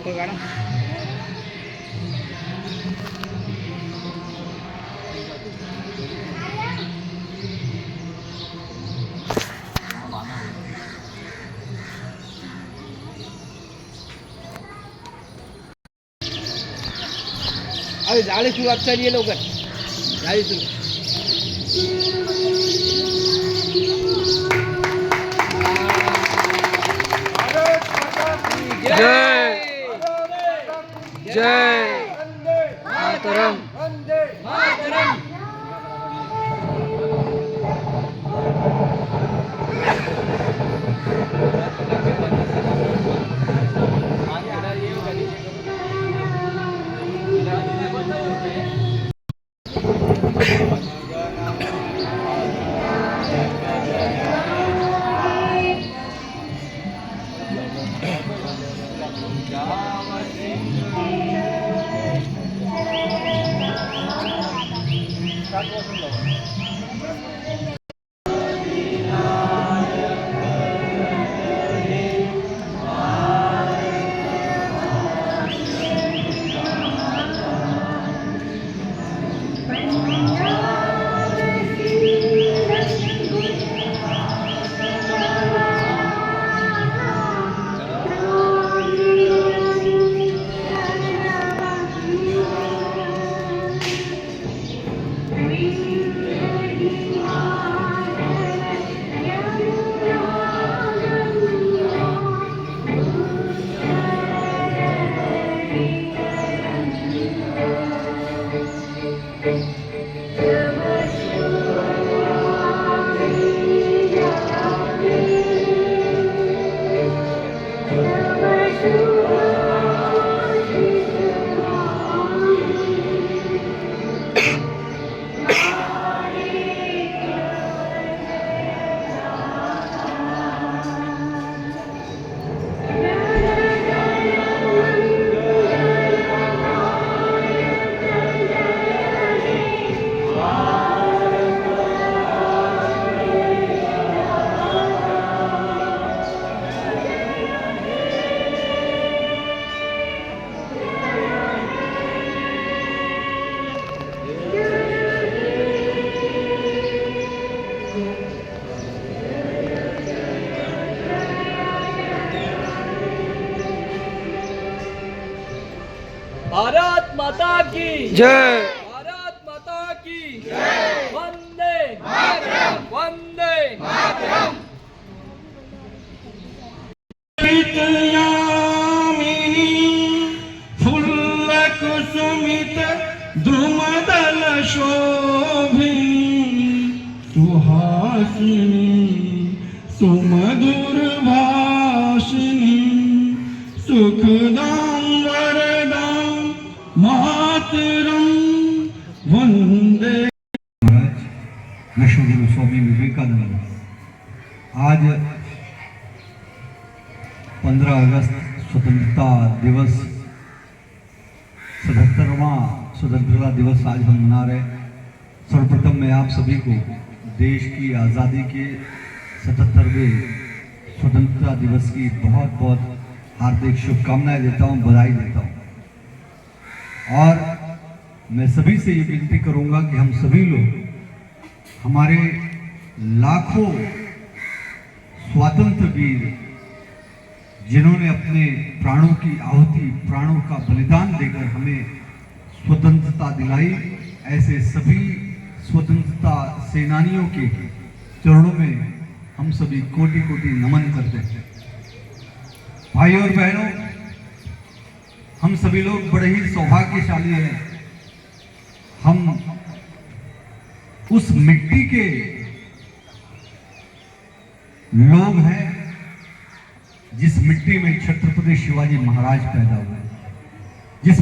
कोई गाना अरे जाली शुरू अच्छा लिए लोग जाली शुरू जय जय मातरम मातरम भारत माता की जय भारत माता की जय वंदे मातरम वंदे मातरम यामिनी फुल्ल कुसुमित द्रुमदल शोभिनी सुहासिनी सुमधुर भाषिनी सुखदां वरदां मातरम वंदे। विश्वगुरु स्वामी विवेकानंद आज 15 अगस्त स्वतंत्रता दिवस 77वां स्वतंत्रता दिवस आज हम मना रहे। सर्वप्रथम मैं आप सभी को देश की आज़ादी के 77वें स्वतंत्रता दिवस की बहुत बहुत हार्दिक शुभकामनाएं देता हूं, बधाई देता हूं। और मैं सभी से ये विनती करूंगा कि हम सभी लोग हमारे लाखों स्वातंत्र वीर जिन्होंने अपने प्राणों की आहुति, प्राणों का बलिदान देकर हमें स्वतंत्रता दिलाई, ऐसे सभी स्वतंत्रता सेनानियों के चरणों में हम सभी कोटि कोटि नमन करते हैं। भाई और बहनों, हम सभी लोग बड़े ही सौभाग्यशाली हैं। हम उस मिट्टी के लोग हैं जिस मिट्टी में छत्रपति शिवाजी महाराज पैदा हुए, जिस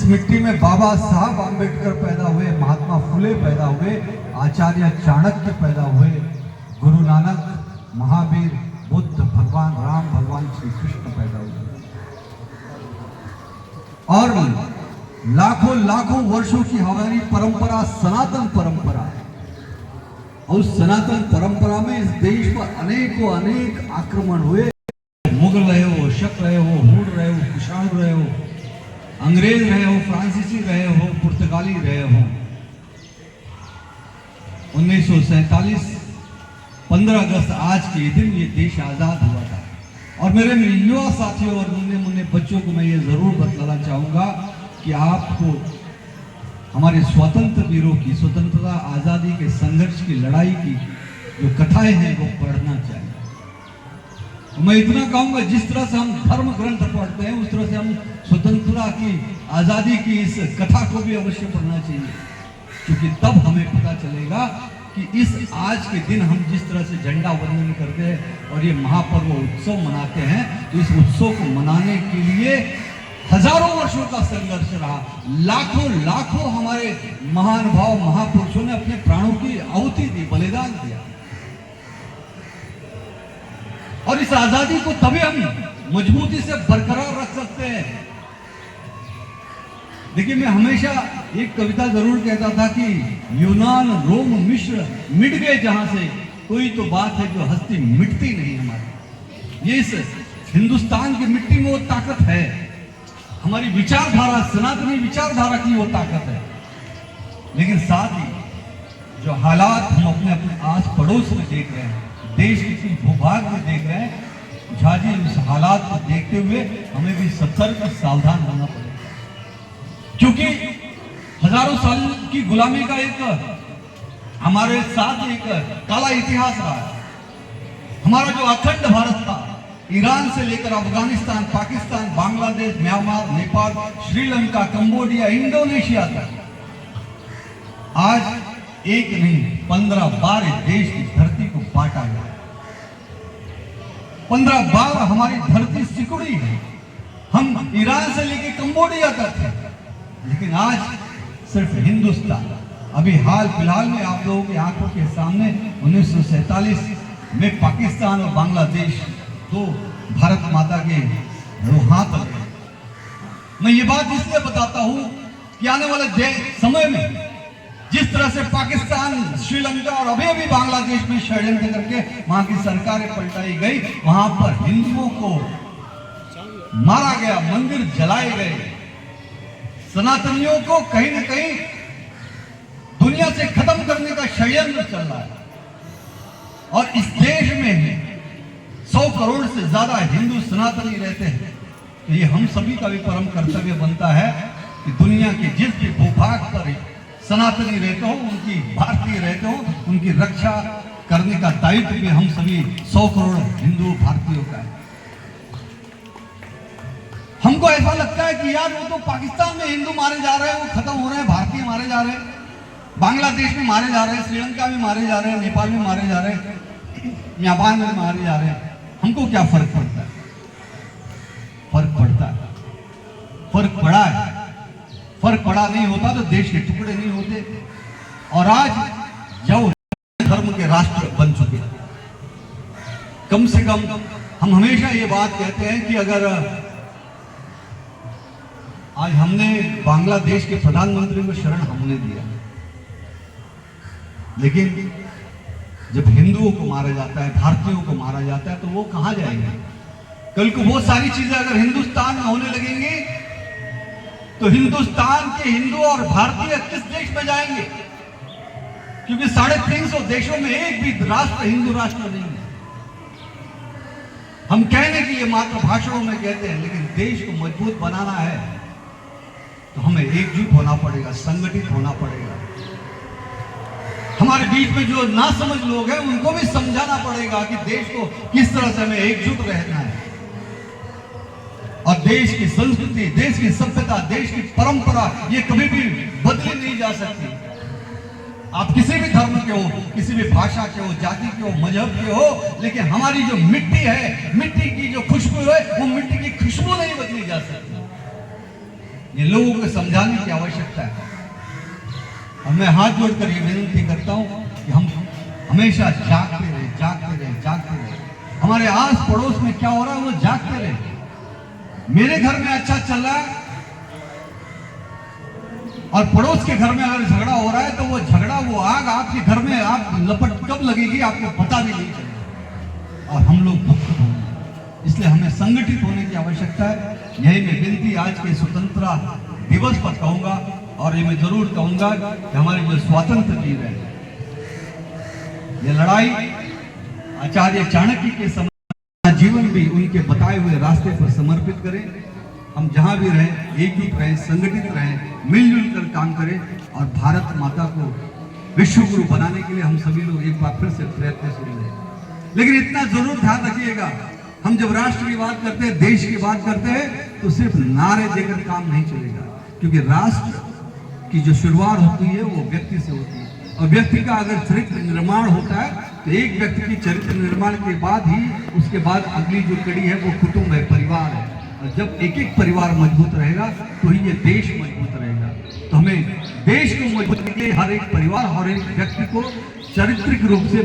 मिट्टी में बाबा साहब आंबेडकर पैदा हुए, महात्मा फुले पैदा हुए, आचार्य चाणक्य पैदा हुए, गुरु नानक, महावीर, बुद्ध, भगवान राम, भगवान श्री कृष्ण पैदा हुए। और लाखों लाखों वर्षों की हमारी परंपरा सनातन परंपरा है। और उस सनातन परंपरा में इस देश पर अनेकों अनेक आक्रमण हुए, मुगल रहे हो, शक रहे हो, हुड रहे हो, कुशाण रहे हो, अंग्रेज रहे हो, फ्रांसीसी रहे हो, पुर्तगाली रहे हो, 1947 15 अगस्त आज के दिन ये देश आजाद हुआ था। और मेरे युवा साथियों और मुन्ने मुन्ने बच्चों को मैं ये जरूर बतलाना चाहूंगा कि आपको हमारे स्वतंत्र वीरों की, स्वतंत्रता आजादी के संघर्ष की, लड़ाई की जो कथाएं हैं वो पढ़ना चाहिए। मैं इतना कहूंगा, जिस तरह से हम धर्म ग्रंथ पढ़ते हैं उस तरह से हम स्वतंत्रता की, आजादी की इस कथा को भी अवश्य पढ़ना चाहिए, क्योंकि तब हमें पता चलेगा कि इस आज के दिन हम जिस तरह से झंडा वंदन करते हैं और ये महापर्व उत्सव मनाते हैं, तो इस उत्सव को मनाने के लिए हजारों वर्षों का संघर्ष रहा। लाखों लाखों हमारे महानुभाव, महापुरुषों ने अपने प्राणों की आहुति दी, बलिदान दिया। और इस आजादी को तभी हम मजबूती से बरकरार रख सकते हैं। देखिए, मैं हमेशा एक कविता जरूर कहता था कि यूनान, रोम, मिस्र मिट गए जहां से, कोई तो बात है जो हस्ती मिटती नहीं हमारी। ये इस हिंदुस्तान की मिट्टी में वो ताकत है, हमारी विचारधारा, सनातनी विचारधारा की वो ताकत है। लेकिन साथ ही जो हालात हम अपने अपने आस पड़ोस में देख रहे हैं, देश के भूभाग में देख रहे हैं, झाजी उस हालात को देखते हुए हमें भी सतर्क और सावधान होना पड़ेगा, क्योंकि हजारों साल की गुलामी का एक हमारे साथ एक काला इतिहास रहा है। हमारा जो अखंड भारत था, ईरान से लेकर Afghanistan, Pakistan, Bangladesh, Myanmar, Nepal, Sri Lanka, Cambodia, Indonesia तक, आज एक नहीं 15 बार इस देश की धरती को बांटा गया। 15 बार हमारी धरती सिकुड़ी है। हम ईरान से लेकर कंबोडिया तक थे, लेकिन आज सिर्फ हिंदुस्तान। अभी हाल फिलहाल में आप लोगों की आंखों के सामने 1947 में पाकिस्तान और बांग्लादेश दो भारत माता के हाथ लगे। मैं ये बात इसलिए बताता हूं कि आने वाले समय में जिस तरह से पाकिस्तान, श्रीलंका और अभी अभी बांग्लादेश में षड्यंत्र करके वहां की सरकारें पलटाई गई, वहां पर हिंदुओं को मारा गया, मंदिर जलाए गए, सनातनियों को कहीं न कहीं दुनिया से खत्म करने का षड्यंत्र चल रहा है। और इस देश में 100 करोड़ से ज्यादा हिंदू सनातनी रहते हैं, तो ये हम सभी का भी परम कर्तव्य बनता है कि दुनिया के जिस भी भूभाग पर सनातनी रहते हो, उनकी भारतीय रहते हो, उनकी रक्षा करने का दायित्व भी हम सभी 100 करोड़ हिंदू भारतीयों का है। हमको ऐसा लगता है कि यार वो तो पाकिस्तान में हिंदू मारे जा रहे हैं, वो खत्म हो रहे हैं, भारतीय मारे जा रहे हैं, बांग्लादेश में मारे जा रहे हैं, श्रीलंका में मारे जा रहे हैं, नेपाल में मारे जा रहे हैं, म्यांमार में मारे जा रहे हैं। हमको क्या फर्क पड़ता है? फर्क पड़ता है, फर्क पड़ा है। फर्क पड़ा नहीं होता तो देश के टुकड़े नहीं होते। और आज जब धर्म के राष्ट्र बन चुके, कम से कम हम हमेशा ये बात कहते हैं कि अगर आज हमने बांग्लादेश के प्रधानमंत्री को शरण हमने दिया, लेकिन जब हिंदुओं को मारा जाता है, भारतीयों को मारा जाता है, तो वो कहां जाएंगे? कल को बहुत सारी चीजें अगर हिंदुस्तान में होने लगेंगी तो हिंदुस्तान के हिंदू और भारतीय किस देश में जाएंगे? क्योंकि 350 देशों में एक भी राष्ट्र हिंदू राष्ट्र नहीं है। हम कहने की ये मात्र भाषणों में कहते हैं, लेकिन देश को मजबूत बनाना है तो हमें एकजुट होना पड़ेगा, संगठित होना पड़ेगा। हमारे बीच में जो नासमझ लोग हैं उनको भी समझाना पड़ेगा कि देश को किस तरह से हमें एकजुट रहना है। और देश की संस्कृति, देश की सभ्यता, देश की परंपरा ये कभी भी बदली नहीं जा सकती। आप किसी भी धर्म के हो, किसी भी भाषा के हो, जाति के हो, मजहब के हो, लेकिन हमारी जो मिट्टी है, मिट्टी की जो खुशबू है, वो मिट्टी की खुशबू नहीं बदली जा सकती। ये लोगों को समझाने की आवश्यकता है। और मैं हाथ जोड़कर ये विनती करता हूं कि हम हमेशा जागते रहे, जागते रहे, जागते रहे। हमारे आस पड़ोस में क्या हो रहा है वो जागते रहे। मेरे घर में अच्छा चल रहा है और पड़ोस के घर में अगर झगड़ा हो रहा है तो वो झगड़ा, वो आग आपके घर में आप लपट कब लगेगी आपको पता भी नहीं चलेगा और हम लोग दुख होंगे। इसलिए हमें संगठित होने की आवश्यकता है। यही मैं विनती आज के स्वतंत्रता दिवस पर कहूंगा, और ये मैं जरूर कहूंगा कि हमारे जो स्वातंत्र वीर हैं, ये लड़ाई आचार्य चाणक्य के समय जीवन भी उनके बताए हुए रास्ते पर समर्पित करें। हम जहां भी रहें एकजुट रहें, संगठित रहें, मिलजुल कर काम करें और भारत माता को विश्व गुरु बनाने के लिए हम सभी लोग एक बार फिर से प्रयत्नशील रहें। लेकिन इतना जरूर ध्यान रखिएगा, हम जब राष्ट्र की बात करते हैं, देश की बात करते हैं, तो सिर्फ नारे देकर काम नहीं चलेगा, क्योंकि राष्ट्र की जो शुरुआत होती है वो व्यक्ति से होती है, और व्यक्ति का अगर चरित्र निर्माण होता है तो एक व्यक्ति की चरित्र निर्माण के बाद ही उसके बाद अगली जो कड़ी है वो कुटुंब है, परिवार है। और जब एक एक परिवार मजबूत रहेगा तो ही ये देश मजबूत रहेगा। तो हमें देश को मजबूत करने के लिए हर एक परिवार, हर एक व्यक्ति को चारित्रिक रूप से